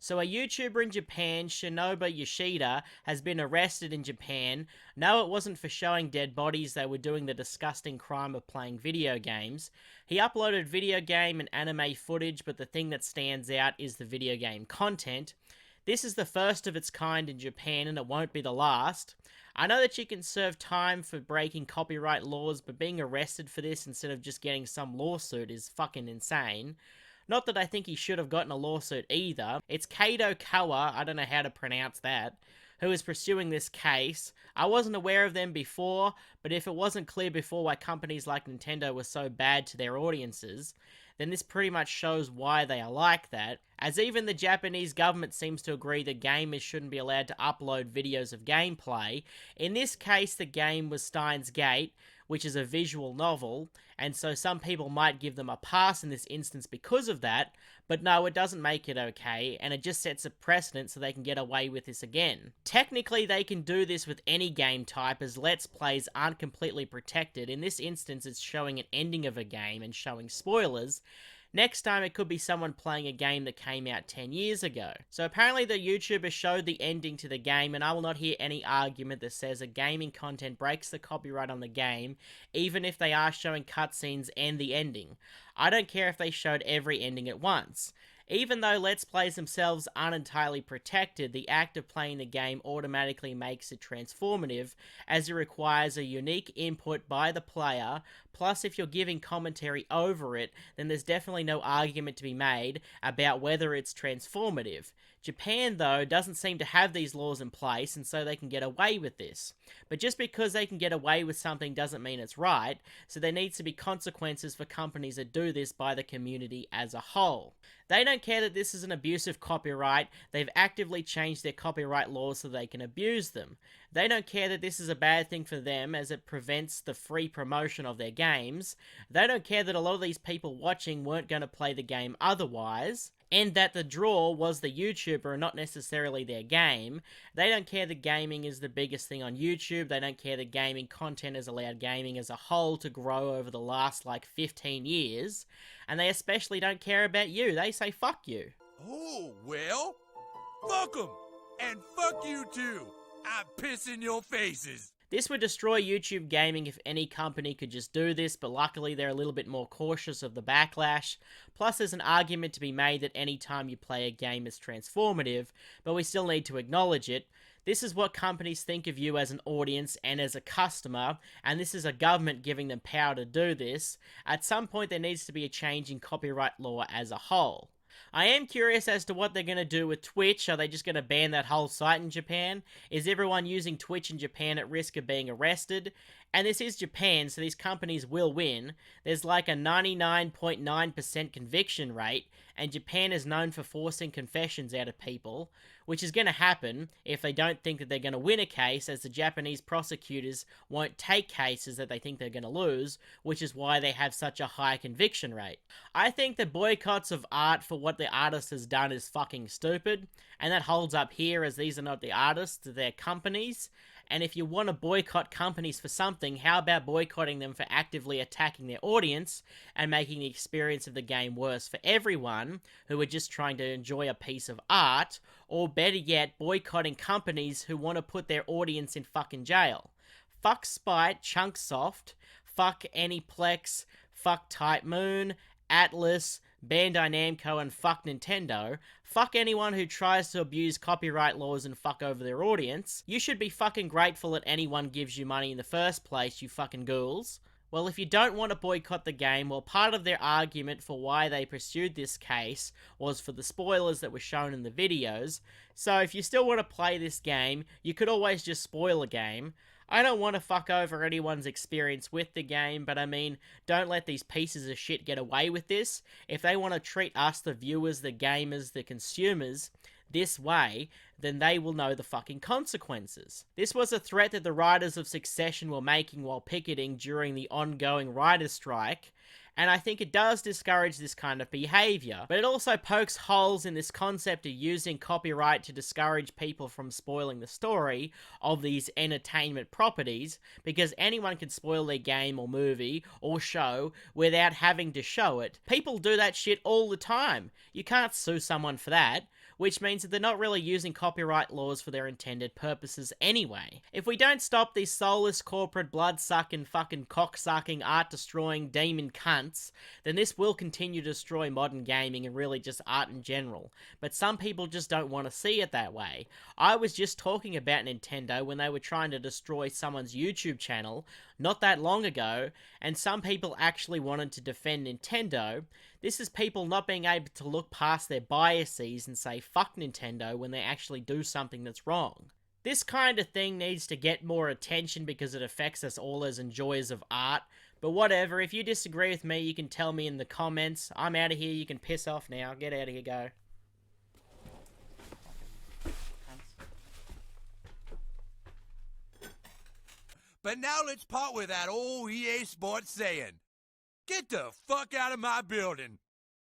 So a YouTuber in Japan, Shinoba Yoshida, has been arrested in Japan. No, it wasn't for showing dead bodies, they were doing the disgusting crime of playing video games. He uploaded video game and anime footage, but the thing that stands out is the video game content. This is the first of its kind in Japan, and it won't be the last. I know that you can serve time for breaking copyright laws, but being arrested for this instead of just getting some lawsuit is fucking insane. Not that I think he should have gotten a lawsuit either. It's kadokawa, I don't know how to pronounce that, who is pursuing this case. I wasn't aware of them before, but if it wasn't clear before why companies like Nintendo were so bad to their audiences, then this pretty much shows why they are like that, as even the Japanese government seems to agree that gamers shouldn't be allowed to upload videos of gameplay. In this case, the game was Steins Gate, which is a visual novel, and so some people might give them a pass in this instance because of that, but no, it doesn't make it okay, and it just sets a precedent so they can get away with this again. Technically, they can do this with any game type, as Let's Plays aren't completely protected. In this instance, it's showing an ending of a game and showing spoilers. Next time, it could be someone playing a game that came out 10 years ago. So apparently the YouTuber showed the ending to the game, and I will not hear any argument that says that gaming content breaks the copyright on the game, even if they are showing cutscenes and the ending. I don't care if they showed every ending at once. Even though Let's Plays themselves aren't entirely protected, the act of playing the game automatically makes it transformative, as it requires a unique input by the player. Plus, if you're giving commentary over it, then there's definitely no argument to be made about whether it's transformative. Japan, though, doesn't seem to have these laws in place, and so they can get away with this. But just because they can get away with something doesn't mean it's right, so there needs to be consequences for companies that do this by the community as a whole. They don't care that this is an abuse of copyright, they've actively changed their copyright laws so they can abuse them. They don't care that this is a bad thing for them as it prevents the free promotion of their games. They don't care that a lot of these people watching weren't going to play the game otherwise, and that the draw was the YouTuber and not necessarily their game. They don't care that gaming is the biggest thing on YouTube. They don't care that gaming content has allowed gaming as a whole to grow over the last, 15 years. And they especially don't care about you. They say fuck you. Oh, well, fuck 'em. And fuck you too. I piss in your faces. This would destroy YouTube gaming if any company could just do this, but luckily they're a little bit more cautious of the backlash. Plus, there's an argument to be made that any time you play a game is transformative, but we still need to acknowledge it. This is what companies think of you as an audience and as a customer, and this is a government giving them power to do this. At some point, there needs to be a change in copyright law as a whole. I am curious as to what they're going to do with Twitch. Are they just going to ban that whole site in Japan? Is everyone using Twitch in Japan at risk of being arrested? And this is Japan, so these companies will win. There's like a 99.9% conviction rate, and Japan is known for forcing confessions out of people, which is going to happen if they don't think that they're going to win a case, as the Japanese prosecutors won't take cases that they think they're going to lose, which is why they have such a high conviction rate. I think the boycotts of art for what the artist has done is fucking stupid, and that holds up here, as these are not the artists, they're companies. And if you want to boycott companies for something, how about boycotting them for actively attacking their audience and making the experience of the game worse for everyone who are just trying to enjoy a piece of art, or better yet, boycotting companies who want to put their audience in fucking jail. Fuck Spite, Chunksoft, fuck Anyplex, fuck Type Moon, Atlas, Bandai Namco, and fuck Nintendo. Fuck anyone who tries to abuse copyright laws and fuck over their audience. You should be fucking grateful that anyone gives you money in the first place, you fucking ghouls. Well, if you don't want to boycott the game, well, part of their argument for why they pursued this case was for the spoilers that were shown in the videos. So if you still want to play this game, you could always just spoil a game. I don't want to fuck over anyone's experience with the game, but I mean, don't let these pieces of shit get away with this. If they want to treat us, the viewers, the gamers, the consumers, this way, then they will know the fucking consequences. This was a threat that the writers of Succession were making while picketing during the ongoing writers' strike, and I think it does discourage this kind of behaviour. But it also pokes holes in this concept of using copyright to discourage people from spoiling the story of these entertainment properties, because anyone can spoil their game or movie or show without having to show it. People do that shit all the time. You can't sue someone for that. which means that they're not really using copyright laws for their intended purposes anyway. If we don't stop these soulless corporate blood-sucking fucking cock-sucking art-destroying demon cunts, then this will continue to destroy modern gaming and really just art in general. But some people just don't want to see it that way. I was just talking about Nintendo when they were trying to destroy someone's YouTube channel not that long ago, and some people actually wanted to defend Nintendo. This is people not being able to look past their biases and say fuck Nintendo when they actually do something that's wrong. This kind of thing needs to get more attention because it affects us all as enjoyers of art. But whatever, if you disagree with me, you can tell me in the comments. I'm out of here, you can piss off now. Get out of here, go. But now let's part with that old EA Sports saying, get the fuck out of my building.